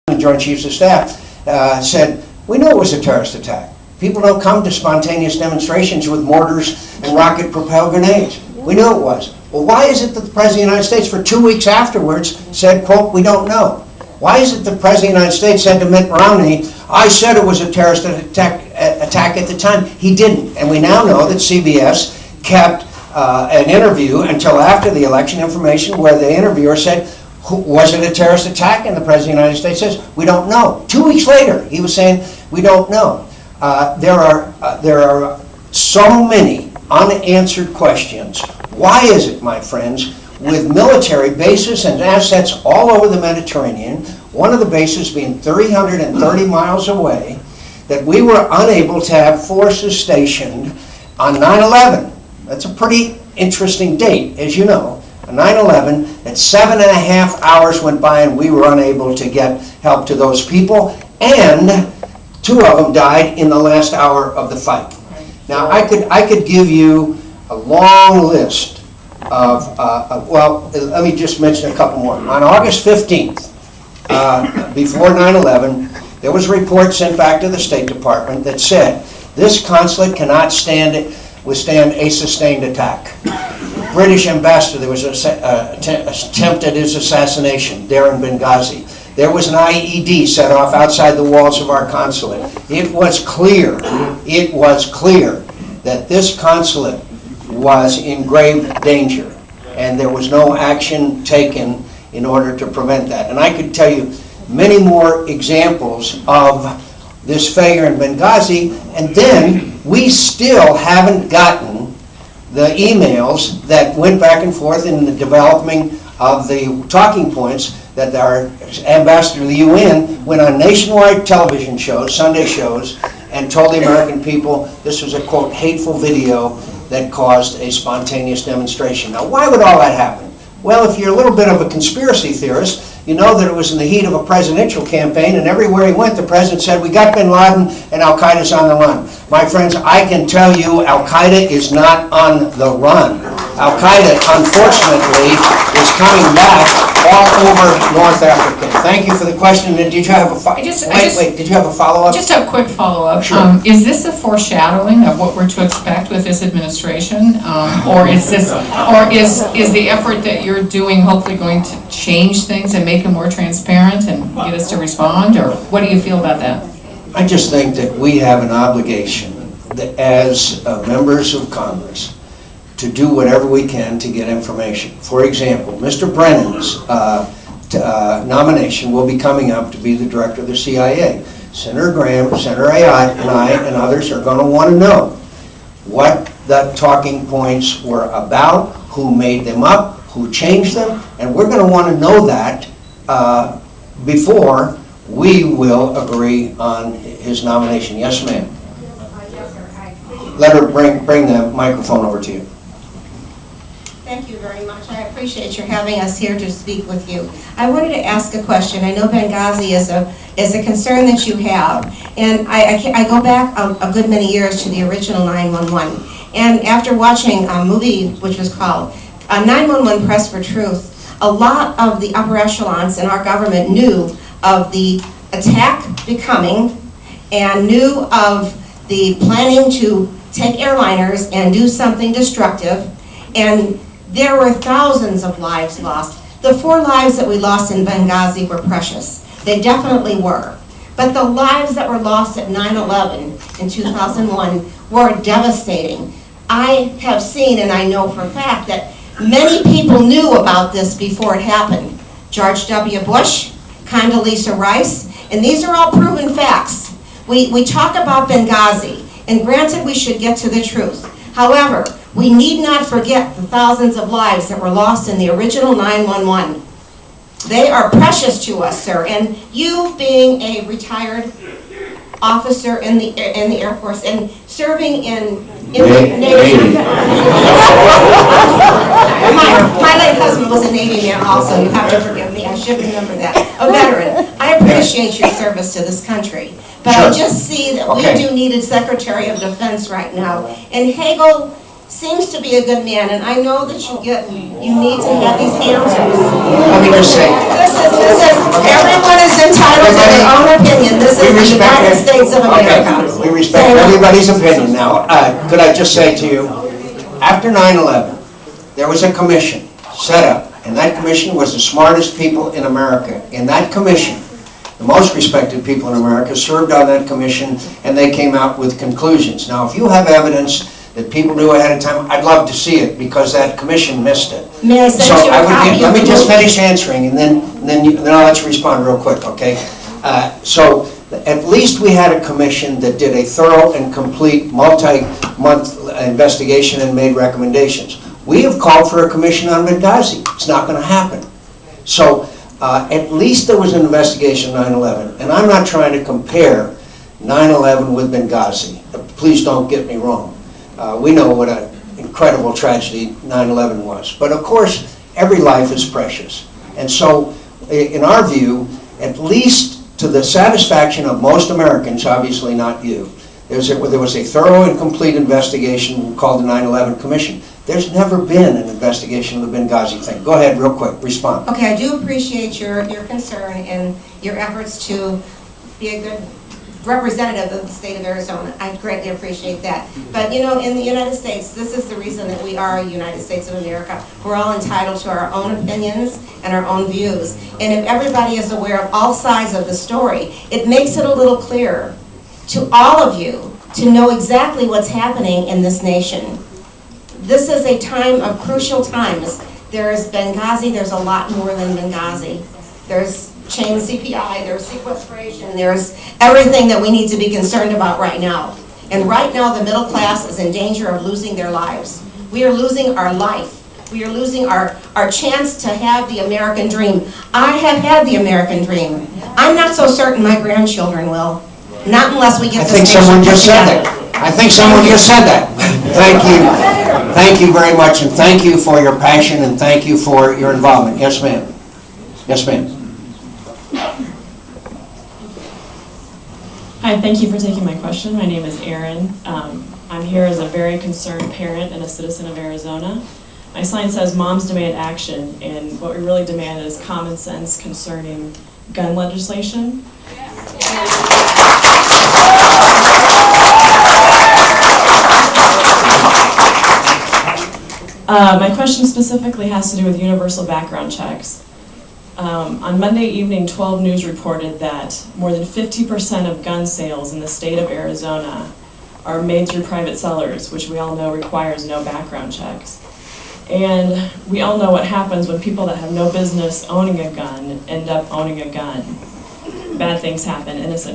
the Joint Chiefs of Staff, said, we knew it was a terrorist attack. People don't come to spontaneous demonstrations with mortars and rocket-propelled grenades. We knew it was. Well, why is it that the President of the United States, for 2 weeks afterwards, said, quote, we don't know? Why is it the President of the United States said to Mitt Romney, I said it was a terrorist attack at the time? He didn't. And we now know that CBS kept an interview until after the election information where the interviewer said, was it a terrorist attack? And the President of the United States says, we don't know. 2 weeks later, he was saying, we don't know. There are so many unanswered questions. Why is it, my friends, with military bases and assets all over the Mediterranean, one of the bases being 330 miles away, that we were unable to have forces stationed on 9/11? That's a pretty interesting date, as you know. On 9/11, that 7.5 hours went by and we were unable to get help to those people, and 2 of them died in the last hour of the fight. Now, I could give you a long list of, well, let me just mention a couple more. On August 15th, before 9/11, there was a report sent back to the State Department that said, this consulate cannot withstand a sustained attack. British ambassador, there was an attempt at his assassination there in Benghazi. There was an IED set off outside the walls of our consulate. It was clear that this consulate was in grave danger, and there was no action taken in order to prevent that. And I could tell you many more examples of this failure in Benghazi, and then we still haven't gotten the emails that went back and forth in the developing of the talking points that our ambassador to the UN went on nationwide television shows, Sunday shows, and told the American people this was a, quote, hateful video that caused a spontaneous demonstration. Now, why would all that happen? Well, if you're a little bit of a conspiracy theorist, you know that it was in the heat of a presidential campaign, and everywhere he went, the president said, we got bin Laden and Al-Qaeda's on the run. My friends, I can tell you Al-Qaeda is not on the run. Al-Qaeda, unfortunately, is coming back all over North Africa. Thank you for the question. Did you have a follow-up? Did you have a follow-up? Just a quick follow-up. Sure. Is this a foreshadowing of what we're to expect with this administration, or is the effort that you're doing hopefully going to change things and make them more transparent and get us to respond, or what do you feel about that? I just think that we have an obligation that as members of Congress to do whatever we can to get information. For example, Mr. Brennan's nomination will be coming up to be the director of the CIA. Senator Graham, Senator Ayotte, and I and others are going to want to know what the talking points were about, who made them up, who changed them, and we're going to want to know that before we will agree on his nomination. Yes, ma'am. Let her bring the microphone over to you. Thank you very much. I appreciate your having us here to speak with you. I wanted to ask a question. I know Benghazi is a concern that you have, and I go back a good many years to the original 911. And after watching a movie which was called 911 Press for Truth, a lot of the upper echelons in our government knew of the attack becoming and knew of the planning to take airliners and do something destructive, and there were thousands of lives lost. The 4 lives that we lost in Benghazi were precious. They definitely were. But the lives that were lost at 9/11 in 2001 were devastating. I have seen, and I know for a fact, that many people knew about this before it happened. George W. Bush, Condoleezza Rice, and these are all proven facts. We talk about Benghazi, and granted we should get to the truth. However, we need not forget the thousands of lives that were lost in the original 911. They are precious to us, sir, and you being a retired officer in the Air Force and serving in the Navy. My late husband was a Navy man also, you have to forgive me, I should remember that. A veteran. I appreciate your service to this country, but sure. I just see that we do need a Secretary of Defense right now, and Hagel seems to be a good man, and I know that you need to have these answers. Let me just say, everyone is entitled to the respect United it. States of America. Okay, we respect everybody's opinion. Now, could I just say to you, after 9/11, there was a commission set up, and that commission was the smartest people in America. In that commission, the most respected people in America served on that commission, and they came out with conclusions. Now, if you have evidence that people knew ahead of time, I'd love to see it, because that commission missed it. May I send So you a copy? let me just finish answering, and then I'll let you respond real quick, okay? So at least we had a commission that did a thorough and complete multi-month investigation and made recommendations. We have called for a commission on Benghazi. It's not going to happen. So at least there was an investigation of 9/11, and I'm not trying to compare 9/11 with Benghazi. Please don't get me wrong. We know what an incredible tragedy 9/11 was. But of course, every life is precious. And so, in our view, at least to the satisfaction of most Americans, obviously not you, there was a thorough and complete investigation called the 9/11 Commission. There's never been an investigation of the Benghazi thing. Go ahead, real quick, respond. Okay, I do appreciate your concern and your efforts to be a good representative of the state of Arizona. I greatly appreciate that. But you know, in the United States, this is the reason that we are a United States of America. We're all entitled to our own opinions and our own views. And if everybody is aware of all sides of the story, it makes it a little clearer to all of you to know exactly what's happening in this nation. This is a time of crucial times. There's Benghazi, there's a lot more than Benghazi. There's chain CPI, there's sequestration, there's everything that we need to be concerned about right now. And right now, the middle class is in danger of losing their lives. We are losing our life. We are losing our chance to have the American dream. I have had the American dream. I'm not so certain my grandchildren will. Not unless we get this nation someone just put said together. that. I think someone just said that. Thank you. Thank you very much, and thank you for your passion, and thank you for your involvement. Yes, ma'am. Yes, ma'am. Hi, thank you for taking my question. My name is Erin. I'm here as a very concerned parent and a citizen of Arizona. My sign says moms demand action, and what we really demand is common sense concerning gun legislation. My question specifically has to do with universal background checks. On Monday evening, 12 News reported that more than 50% of gun sales in the state of Arizona are made through private sellers, which we all know requires no background checks. And we all know what happens when people that have no business owning a gun end up owning a gun. Bad things happen, innocent people